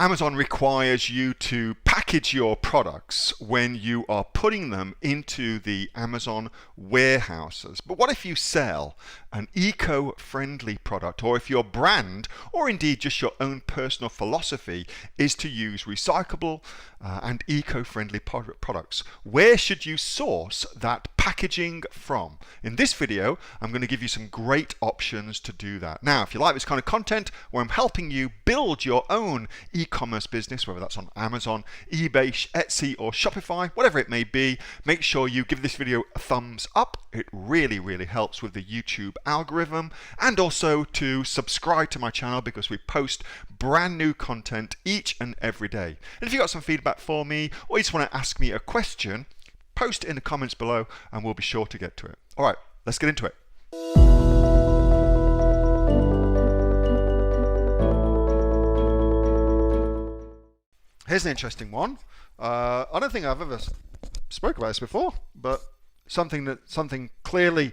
Amazon requires you to package your products when you are putting them into the Amazon warehouses. But what if you sell an eco-friendly product, or if your brand, or indeed just your own personal philosophy, is to use recyclable and eco-friendly products? Where should you source that packaging from? In this video, I'm going to give you some great options to do that. Now, if you like this kind of content where I'm helping you build your own e-commerce business, whether that's on Amazon, eBay, Etsy, or Shopify, whatever it may be, make sure you give this video a thumbs up. It really helps with the YouTube algorithm, and also to subscribe to my channel because we post brand new content each and every day. And if you've got some feedback for me, or you just want to ask me a question, post it in the comments below and we'll be sure to get to it. All right, let's get into it. Here's an interesting one. I don't think I've ever spoke about this before, but something clearly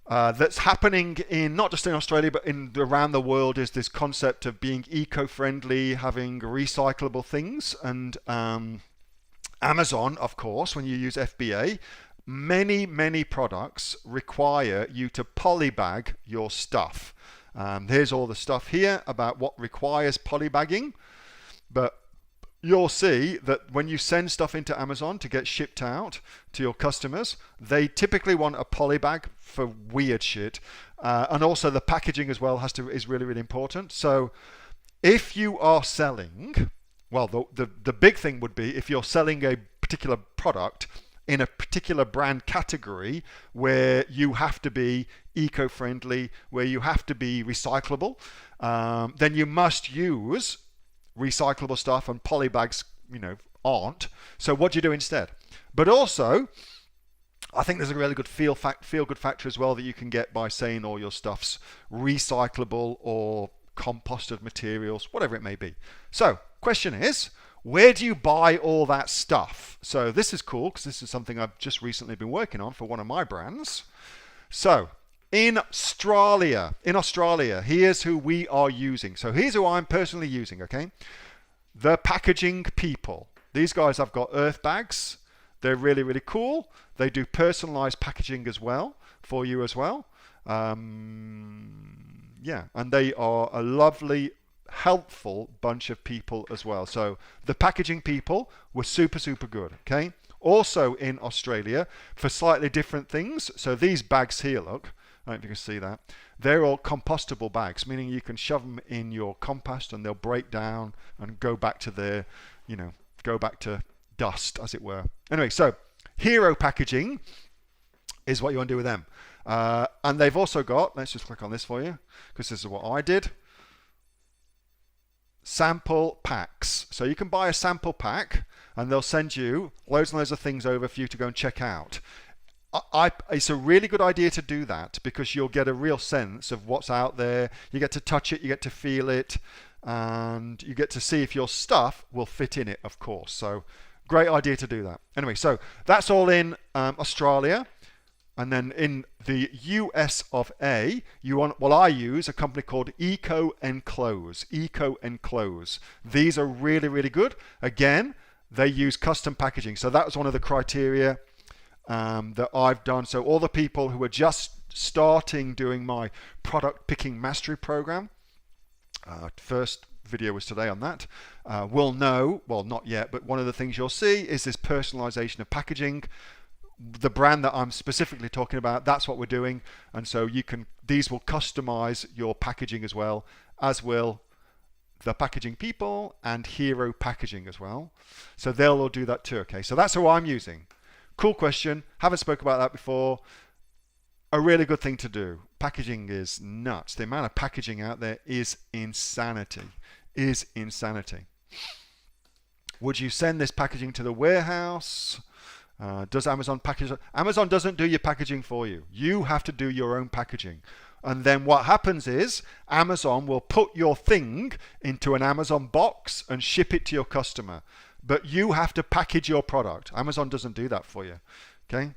that's happening in not just in Australia but around the world is this concept of being eco-friendly, having recyclable things. And Amazon, of course, when you use FBA, many products require you to polybag your stuff. Here's all the stuff here about what requires polybagging, but you'll see that when you send stuff into Amazon to get shipped out to your customers, they typically want a polybag for weird shit, and also the packaging as well is really important. So if you are selling, well, the big thing would be if you're selling a particular product in a particular brand category where you have to be eco-friendly, where you have to be recyclable, then you must use recyclable stuff, and polybags, aren't. So what do you do instead? But also, I think there's a really good feel good factor as well that you can get by saying all your stuff's recyclable or composted materials, whatever it may be. So question is, where do you buy all that stuff? So this is cool because this is something I've just recently been working on for one of my brands. So in Australia, here's who we are using. So here's who I'm personally using, okay? The packaging people. These guys have got earth bags. They're really cool. They do personalized packaging as well for you as well. Yeah, and they are a lovely, helpful bunch of people as well. So the packaging people were super good, okay? Also in Australia for slightly different things. So these bags here, look, I don't know if you can see that. They're all compostable bags, meaning you can shove them in your compost and they'll break down and go back to their, go back to dust, as it were. Anyway, so Hero Packaging is what you want to do with them. And they've also got, let's just click on this for you, because this is what I did. Sample packs. So you can buy a sample pack and they'll send you loads and loads of things over for you to go and check out. It's a really good idea to do that because you'll get a real sense of what's out there. You get to touch it, you get to feel it, and you get to see if your stuff will fit in it, of course. So great idea to do that. Anyway, so that's all in Australia. And then in the US of A, I use a company called Eco Enclose. Eco Enclose. These are really good. Again, they use custom packaging. So that was one of the criteria that I've done. So all the people who are just starting doing my product picking mastery program, first video was today on that, will know, well, not yet, but one of the things you'll see is this personalization of packaging. The brand that I'm specifically talking about, that's what we're doing. And so these will customize your packaging as well, as will the packaging people and Hero Packaging as well. So they'll all do that too, okay? So that's who I'm using. Cool question. Haven't spoke about that before. A really good thing to do. Packaging is nuts. The amount of packaging out there is insanity. Would you send this packaging to the warehouse? Does Amazon package? Amazon doesn't do your packaging for you. You have to do your own packaging. And then what happens is Amazon will put your thing into an Amazon box and ship it to your customer. But you have to package your product. Amazon doesn't do that for you, okay?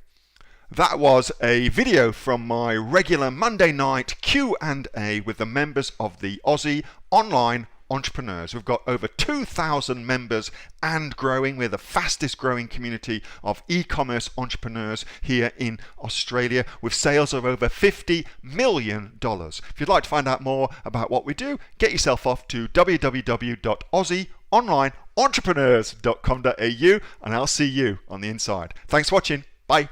That was a video from my regular Monday night Q&A with the members of the Aussie online entrepreneurs. We've got over 2,000 members and growing. We're the fastest growing community of e-commerce entrepreneurs here in Australia, with sales of over $50 million. If you'd like to find out more about what we do, get yourself off to www.aussieonlineentrepreneurs.com.au, and I'll see you on the inside. Thanks for watching. Bye.